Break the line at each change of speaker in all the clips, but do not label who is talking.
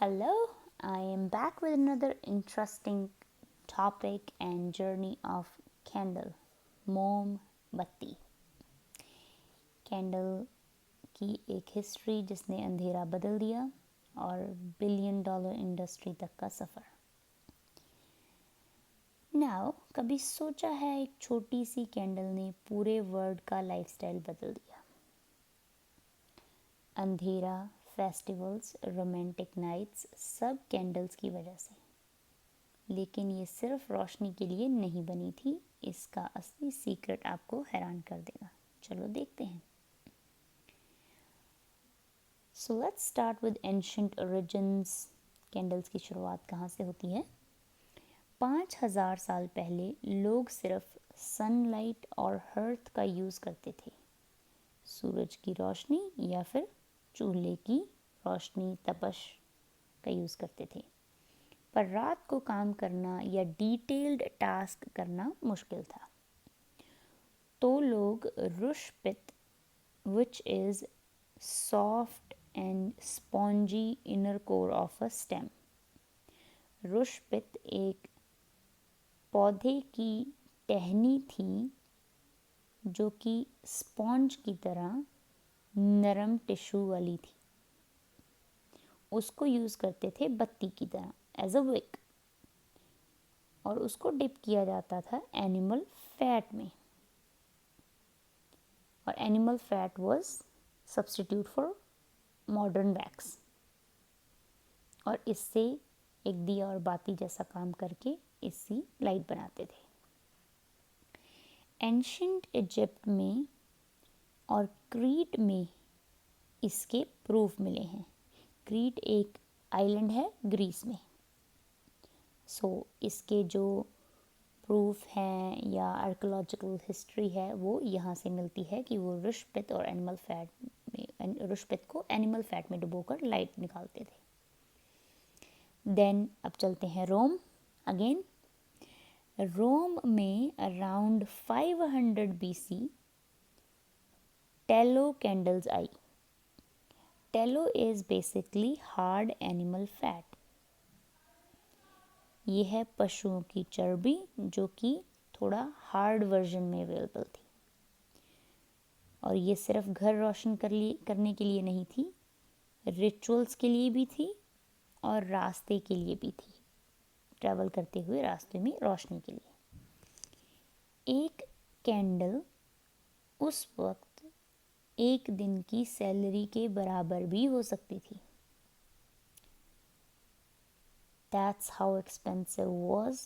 Hello, I am back with another interesting topic and journey of candle, मोमबत्ती। Candle की एक history जिसने अंधेरा बदल दिया और बिलियन डॉलर इंडस्ट्री तक का सफ़र। नाउ कभी सोचा है एक छोटी सी कैंडल ने पूरे वर्ल्ड का लाइफस्टाइल बदल दिया। अंधेरा, फेस्टिवल्स, रोमांटिक नाइट्स सब कैंडल्स की वजह से। लेकिन ये सिर्फ रोशनी के लिए नहीं बनी थी, इसका असली सीक्रेट आपको हैरान कर देगा। चलो देखते हैं। So let's start with ancient origins. Candles की शुरुआत कहाँ से होती है? 5000 साल पहले लोग सिर्फ सनलाइट और हर्थ का यूज़ करते थे। सूरज की रोशनी या फिर चूल्हे की रोशनी, तपश का यूज़ करते थे। पर रात को काम करना या डिटेल्ड टास्क करना मुश्किल था, तो लोग रुशपित, which is soft and spongy inner core of a stem. रुशपित एक पौधे की टहनी थी जो कि स्पॉन्ज की तरह नरम टिश्यू वाली थी। उसको यूज़ करते थे बत्ती की तरह एज अ विक, और उसको डिप किया जाता था एनिमल फैट में, और animal fat was substitute for modern wax, और इससे एक दिया और बाती जैसा काम करके इसकी लाइट बनाते थे। एंशिएंट इजिप्ट में और क्रीट में इसके प्रूफ मिले हैं। क्रीट एक आइलैंड है ग्रीस में। इसके जो प्रूफ हैं या आर्कियोलॉजिकल हिस्ट्री है वो यहाँ से मिलती है कि वो रुशपित और एनिमल फैट में, रुशपित को एनिमल फैट में डुबोकर लाइट निकालते थे। देन अब चलते हैं रोम अगेन। रोम में अराउंड 500 BC टेलो कैंडल्स आई। Tallow is basically hard animal fat. ये है पशुओं की चर्बी जो कि थोड़ा हार्ड वर्जन में अवेलेबल थी, और ये सिर्फ घर रोशन करने के लिए नहीं थी, रिचुअल्स के लिए भी थी और रास्ते के लिए भी थी, ट्रैवल करते हुए रास्ते में रोशनी के लिए। एक कैंडल उस वक्त एक दिन की सैलरी के बराबर भी हो सकती थी। That's how expensive was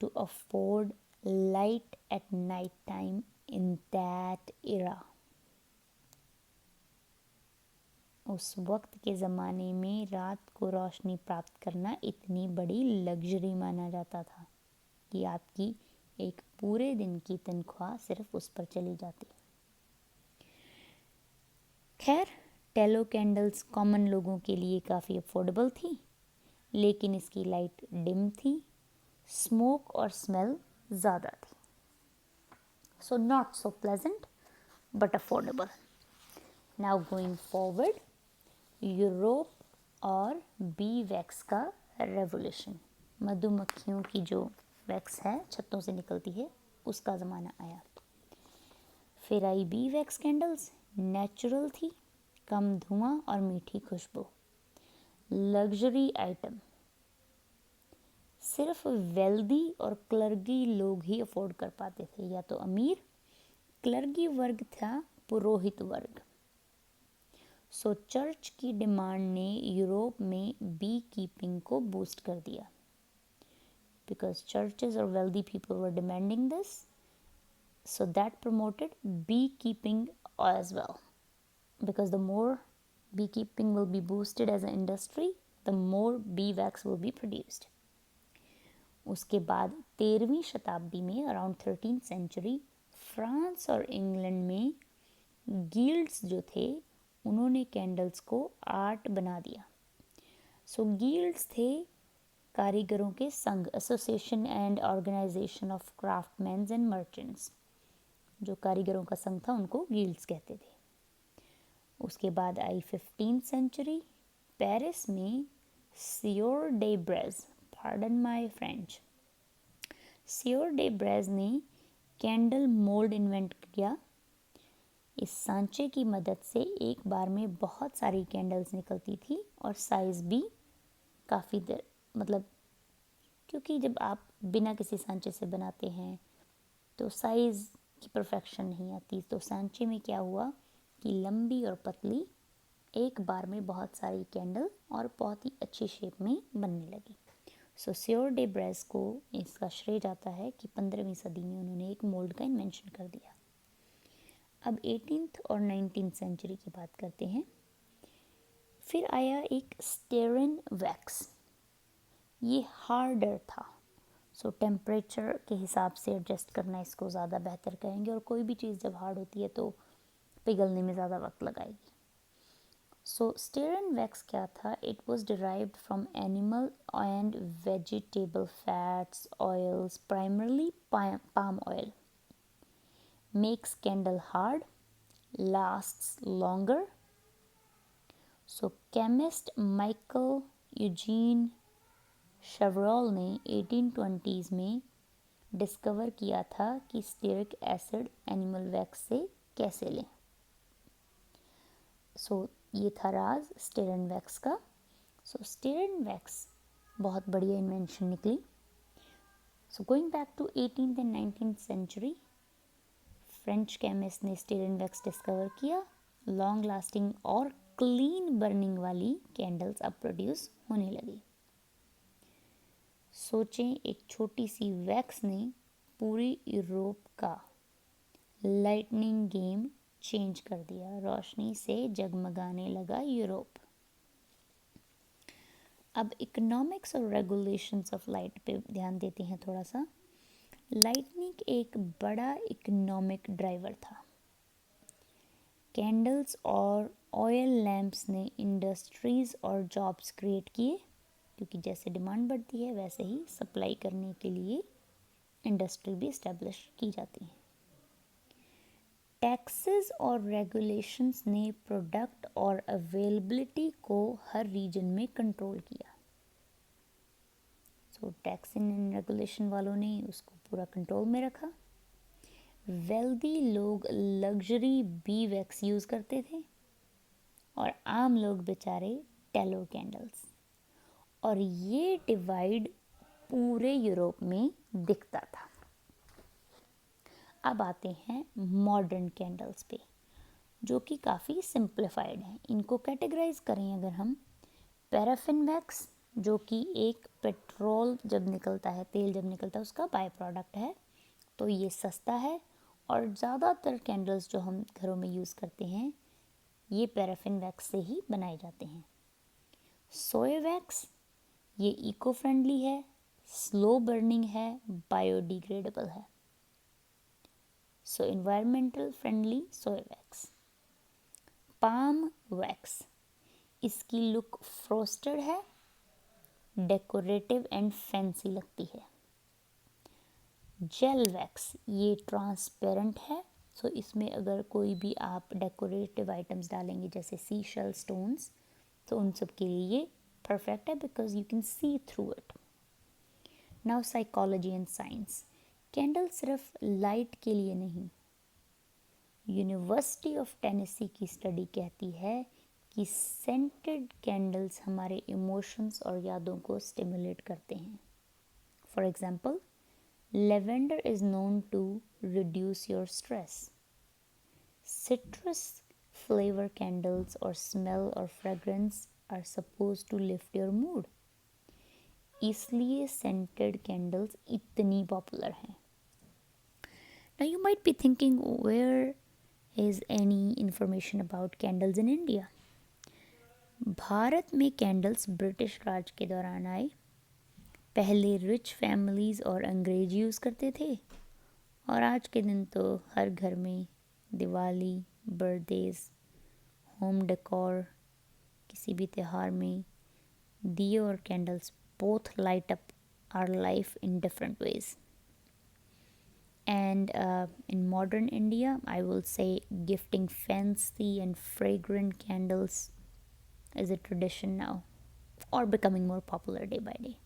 to afford light at night time in that era. उस वक्त के ज़माने में रात को रोशनी प्राप्त करना इतनी बड़ी लग्जरी माना जाता था कि आपकी एक पूरे दिन की तनख्वाह सिर्फ उस पर चली जाती। खैर, टेलो कैंडल्स कॉमन लोगों के लिए काफ़ी अफोर्डेबल थी, लेकिन इसकी लाइट डिम थी, स्मोक और स्मेल ज़्यादा थी। So not so pleasant but affordable. Now going forward, Europe और बी वैक्स का रेवोल्यूशन। मधुमक्खियों की जो वैक्स है छत्तों से निकलती है, उसका ज़माना आया। फिर आई बी वैक्स कैंडल्स। नेचुरल थी, कम धुआं और मीठी खुशबू, लग्जरी आइटम। सिर्फ वेल्दी और क्लर्गी लोग ही अफोर्ड कर पाते थे, या तो अमीर। क्लर्गी वर्ग था पुरोहित वर्ग। चर्च की डिमांड ने यूरोप में बी कीपिंग को बूस्ट कर दिया, बिकॉज चर्चेस और wealthy people were demanding this, so that promoted beekeeping as well, because the more beekeeping will be boosted as an industry, the more bee wax will be produced. उसके बाद 13वीं शताब्दी में around 13th century France और England में guilds जो थे उन्होंने candles को आर्ट बना दिया। गिल्ड्स थे कारीगरों के संघ, association and organisation of craftsmans and merchants. जो कारीगरों का संघ था उनको गिल्ड्स कहते थे। उसके बाद आई 15th सेंचुरी, पेरिस में Sieur de Brez, pardon my French, Sieur de Brez ने कैंडल मोल्ड इन्वेंट किया। इस सांचे की मदद से एक बार में बहुत सारी कैंडल्स निकलती थी और साइज़ भी काफ़ी देर, मतलब क्योंकि जब आप बिना किसी सांचे से बनाते हैं तो साइज़ की परफेक्शन नहीं आती। तो सांचे में क्या हुआ कि लंबी और पतली एक बार में बहुत सारी कैंडल और बहुत ही अच्छी शेप में बनने लगी। सो सियोर डे ब्रेज को इसका श्रेय जाता है कि 15वीं सदी में उन्होंने एक मोल्ड का इन्वेंशन कर दिया। अब 18th और 19th सेंचुरी की बात करते हैं। फिर आया एक स्टेरिन वैक्स, ये हार्डर था। सो टेम्परेचर के हिसाब से एडजस्ट करना इसको ज़्यादा बेहतर कहेंगे, और कोई भी चीज़ जब हार्ड होती है तो पिघलने में ज़्यादा वक्त लगाएगी। सो स्टेरिन वैक्स क्या था? It was derived from animal and vegetable fats, oils, primarily palm oil, makes candle hard, lasts longer. So chemist Michael Eugene शेवरॉल ने 1820s में डिस्कवर किया था कि स्टेरिक एसिड एनिमल वैक्स से कैसे लें। सो ये था राज स्टेरिन वैक्स का। सो स्टेरिन वैक्स बहुत बढ़िया इन्वेंशन निकली। So going back to 18th and 19th century, French chemist ने स्टेरिन वैक्स डिस्कवर किया। लॉन्ग लास्टिंग और क्लीन बर्निंग वाली कैंडल्स अब प्रोड्यूस होने लगी। सोचें, एक छोटी सी वैक्स ने पूरी यूरोप का लाइटनिंग गेम चेंज कर दिया। रोशनी से जगमगाने लगा यूरोप। अब इकोनॉमिक्स और रेगुलेशंस ऑफ लाइट पे ध्यान देते हैं थोड़ा सा। लाइटनिंग एक बड़ा इकोनॉमिक ड्राइवर था। कैंडल्स और ऑयल लैम्प्स ने इंडस्ट्रीज़ और जॉब्स क्रिएट किए, क्योंकि जैसे डिमांड बढ़ती है वैसे ही सप्लाई करने के लिए इंडस्ट्री भी इस्टेब्लिश की जाती है। टैक्सेस और रेगुलेशंस ने प्रोडक्ट और अवेलेबिलिटी को हर रीजन में कंट्रोल किया। सो टैक्स एंड रेगुलेशन वालों ने उसको पूरा कंट्रोल में रखा। वेल्दी लोग लग्जरी बी वैक्स यूज़ करते थे और आम लोग बेचारे टैलो कैंडल्स, और ये डिवाइड पूरे यूरोप में दिखता था। अब आते हैं मॉडर्न कैंडल्स पे, जो कि काफ़ी सिंप्लीफाइड हैं। इनको कैटेगराइज करें अगर हम, पैराफिन वैक्स जो कि एक पेट्रोल जब निकलता है, तेल जब निकलता है उसका बाय प्रोडक्ट है, तो ये सस्ता है और ज़्यादातर कैंडल्स जो हम घरों में यूज़ करते हैं ये पैराफिन वैक्स से ही बनाए जाते हैं। सोया वैक्स, ये इको फ्रेंडली है, स्लो बर्निंग है, बायोडिग्रेडेबल है। सो इन्वायरमेंटल फ्रेंडली सोया वैक्स। पाम वैक्स, इसकी लुक फ्रोस्टेड है, डेकोरेटिव एंड फैंसी लगती है। जेल वैक्स, ये ट्रांसपेरेंट है, सो इसमें अगर कोई भी आप डेकोरेटिव आइटम्स डालेंगे जैसे सी शेल स्टोन्स, तो उन सब के लिए ये परफेक्ट है because you can see through it. Now psychology and science, candle सिर्फ लाइट के लिए नहीं। यूनिवर्सिटी ऑफ टेनेसी की स्टडी कहती है कि सेंटेड कैंडल्स हमारे इमोशंस और यादों को स्टिमुलेट करते हैं। For example, lavender is known to reduce your stress. Citrus flavour candles और स्मेल और fragrance are suppose to lift your mood, इसलिए सेंटेड कैंडल्स इतनी पॉपुलर हैं। Now you might be thinking, where is any information about candles in India? Bharat में candles British राज के दौरान आए। पहले रिच फैमिलीज़ और अंग्रेज यूज़ करते थे, और आज के दिन तो हर घर में दिवाली, बर्थडेज, होम डेकोर, किसी भी त्यौहार में दिए और candles both light up our life in different ways. And in modern India, I will say gifting fancy and fragrant candles is a tradition now or becoming more popular day by day.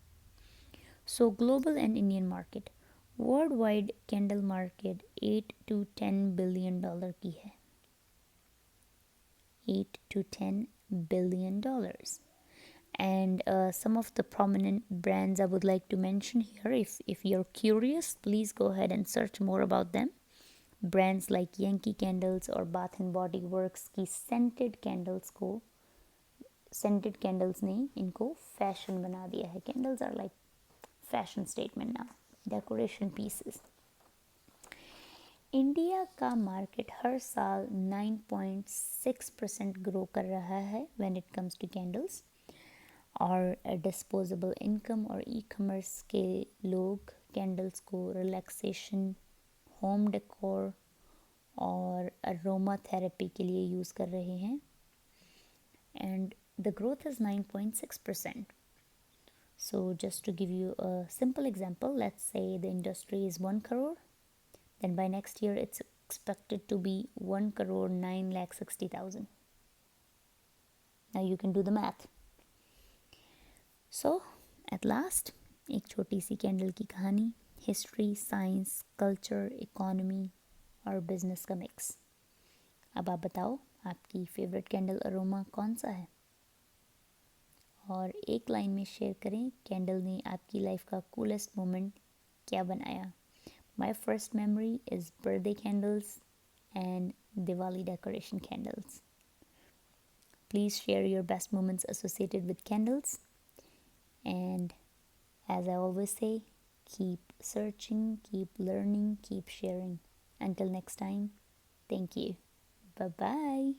So, global and Indian market. Worldwide candle market 8 to 10 billion dollar की है. 8 to 10 billion dollars. And some of the prominent brands I would like to mention here, if you're curious, please go ahead and search more about them. Brands like Yankee Candles और Bath and Body Works की scented candles ने इनको fashion बना दिया है. Candles are like fashion statement now, decoration pieces. India का market हर साल 9.6% ग्रो कर रहा है when it comes to candles. और डिस्पोजेबल इनकम और ई कॉमर्स के लोग कैंडल्स को रिलैक्सेशन, होम डेकोर और अरोमा थेरेपी के लिए यूज़ कर रहे हैं. And the growth is 9.6%. So just to give you a simple example, let's say the industry is 1 crore, then by next year it's expected to be 1 crore 9,60,000. Now you can do the math. So at last, एक छोटी सी candle की कहानी, history, science, culture, economy और business का mix. अब आप बताओ आपकी फेवरेट कैंडल अरोमा कौन सा है, और एक लाइन में शेयर करें कैंडल ने आपकी लाइफ का कूलेस्ट मोमेंट क्या बनाया. My first memory is birthday candles and Diwali decoration candles. Please share your best moments associated with candles. And as I always say, keep searching, keep learning, keep sharing. Until next time, thank you. Bye bye.